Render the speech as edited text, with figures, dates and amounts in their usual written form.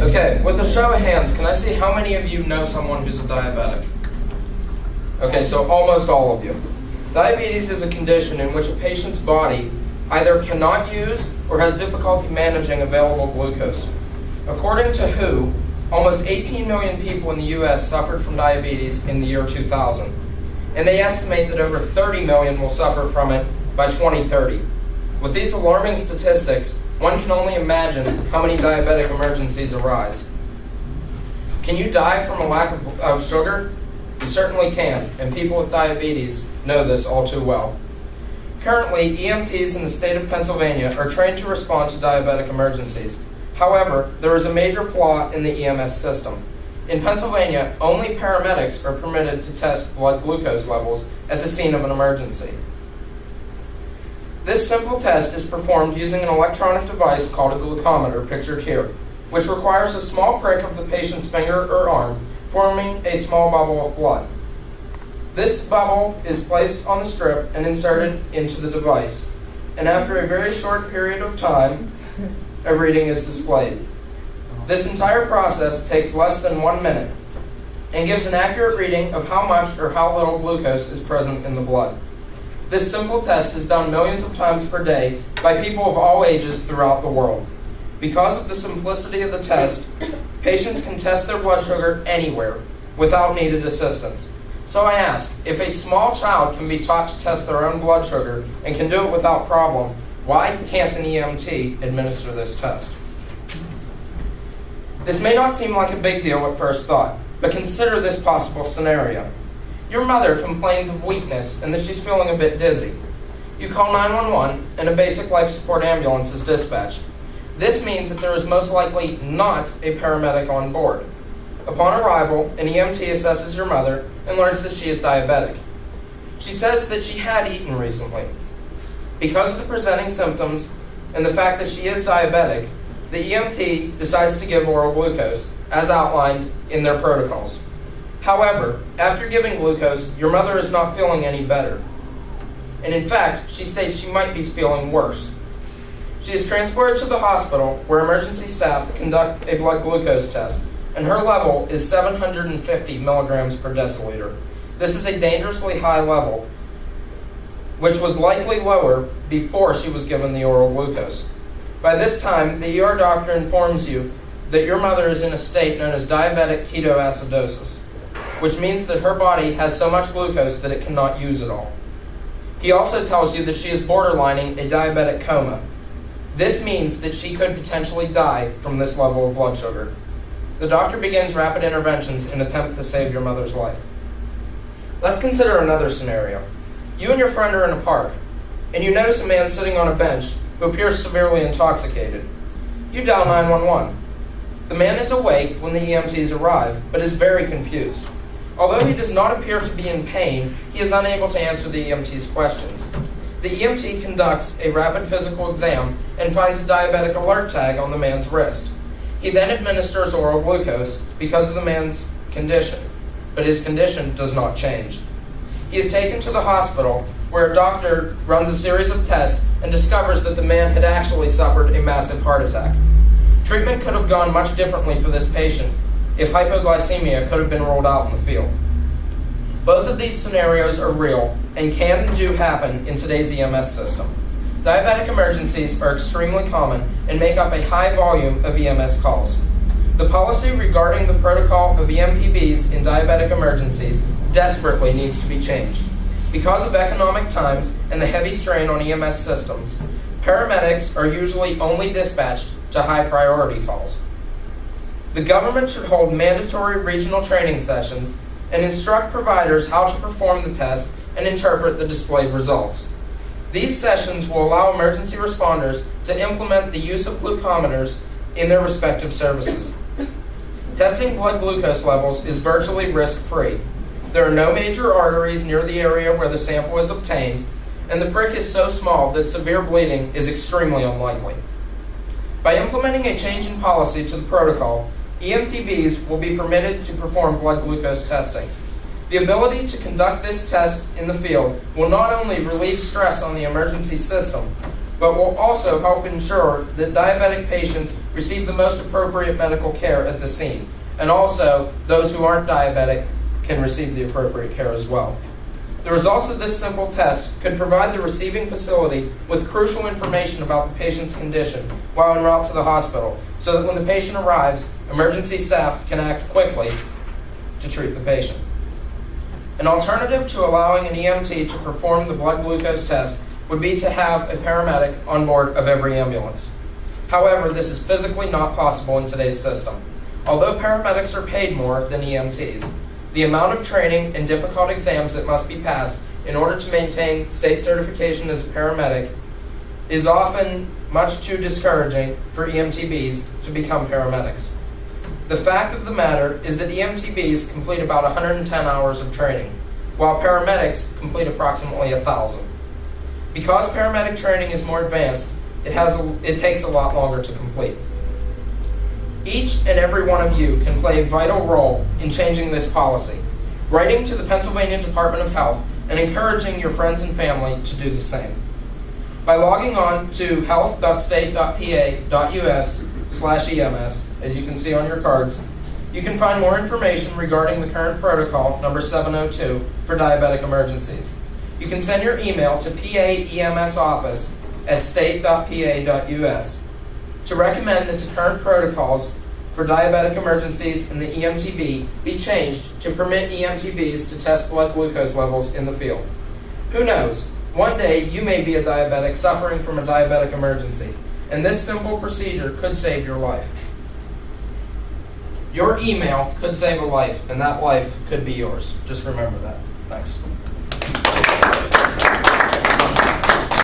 Okay, with a show of hands, can I see how many of you know someone who's a diabetic? Okay, so almost all of you. Diabetes is a condition in which a patient's body either cannot use or has difficulty managing available glucose. According to WHO, almost 18 million people in the U.S. suffered from diabetes in the year 2000, and they estimate that over 30 million will suffer from it by 2030. With these alarming statistics, one can only imagine how many diabetic emergencies arise. Can you die from a lack of sugar? You certainly can, and people with diabetes know this all too well. Currently, EMTs in the state of Pennsylvania are trained to respond to diabetic emergencies. However, there is a major flaw in the EMS system. In Pennsylvania, only paramedics are permitted to test blood glucose levels at the scene of an emergency. This simple test is performed using an electronic device called a glucometer, pictured here, which requires a small prick of the patient's finger or arm, forming a small bubble of blood. This bubble is placed on the strip and inserted into the device, and after a very short period of time, a reading is displayed. This entire process takes less than 1 minute and gives an accurate reading of how much or how little glucose is present in the blood. This simple test is done millions of times per day by people of all ages throughout the world. Because of the simplicity of the test, patients can test their blood sugar anywhere without needed assistance. So I ask, if a small child can be taught to test their own blood sugar and can do it without problem, why can't an EMT administer this test? This may not seem like a big deal at first thought, but consider this possible scenario. Your mother complains of weakness and that she's feeling a bit dizzy. You call 911 and a basic life support ambulance is dispatched. This means that there is most likely not a paramedic on board. Upon arrival, an EMT assesses your mother and learns that she is diabetic. She says that she had eaten recently. Because of the presenting symptoms and the fact that she is diabetic, the EMT decides to give oral glucose, as outlined in their protocols. However, after giving glucose, your mother is not feeling any better. And in fact, she states she might be feeling worse. She is transported to the hospital where emergency staff conduct a blood glucose test, and her level is 750 milligrams per deciliter. This is a dangerously high level, which was likely lower before she was given the oral glucose. By this time, the ER doctor informs you that your mother is in a state known as diabetic ketoacidosis, which means that her body has so much glucose that it cannot use it all. He also tells you that she is borderlining a diabetic coma. This means that she could potentially die from this level of blood sugar. The doctor begins rapid interventions in an attempt to save your mother's life. Let's consider another scenario. You and your friend are in a park, and you notice a man sitting on a bench who appears severely intoxicated. You dial 911. The man is awake when the EMTs arrive, but is very confused. Although he does not appear to be in pain, he is unable to answer the EMT's questions. The EMT conducts a rapid physical exam and finds a diabetic alert tag on the man's wrist. He then administers oral glucose because of the man's condition, but his condition does not change. He is taken to the hospital, where a doctor runs a series of tests and discovers that the man had actually suffered a massive heart attack. Treatment could have gone much differently for this patient if hypoglycemia could have been ruled out in the field. Both of these scenarios are real and can and do happen in today's EMS system. Diabetic emergencies are extremely common and make up a high volume of EMS calls. The policy regarding the protocol of EMTBs in diabetic emergencies desperately needs to be changed. Because of economic times and the heavy strain on EMS systems, paramedics are usually only dispatched to high priority calls. The government should hold mandatory regional training sessions and instruct providers how to perform the test and interpret the displayed results. These sessions will allow emergency responders to implement the use of glucometers in their respective services. Testing blood glucose levels is virtually risk-free. There are no major arteries near the area where the sample is obtained, and the prick is so small that severe bleeding is extremely unlikely. By implementing a change in policy to the protocol, EMTBs will be permitted to perform blood glucose testing. The ability to conduct this test in the field will not only relieve stress on the emergency system, but will also help ensure that diabetic patients receive the most appropriate medical care at the scene. And also, those who aren't diabetic can receive the appropriate care as well. The results of this simple test could provide the receiving facility with crucial information about the patient's condition while en route to the hospital, so that when the patient arrives, emergency staff can act quickly to treat the patient. An alternative to allowing an EMT to perform the blood glucose test would be to have a paramedic on board of every ambulance. However, this is physically not possible in today's system. Although paramedics are paid more than EMTs, the amount of training and difficult exams that must be passed in order to maintain state certification as a paramedic is often much too discouraging for EMTBs to become paramedics. The fact of the matter is that EMTBs complete about 110 hours of training, while paramedics complete approximately 1,000. Because paramedic training is more advanced, it takes a lot longer to complete. Each and every one of you can play a vital role in changing this policy, writing to the Pennsylvania Department of Health and encouraging your friends and family to do the same. By logging on to health.state.pa.us/EMS, as you can see on your cards, you can find more information regarding the current protocol number 702 for diabetic emergencies. You can send your email to paems@state.pa.us to recommend that the current protocols for diabetic emergencies in the EMTB be changed to permit EMTBs to test blood glucose levels in the field. Who knows? One day you may be a diabetic suffering from a diabetic emergency, and this simple procedure could save your life. Your email could save a life, and that life could be yours. Just remember that. Thanks.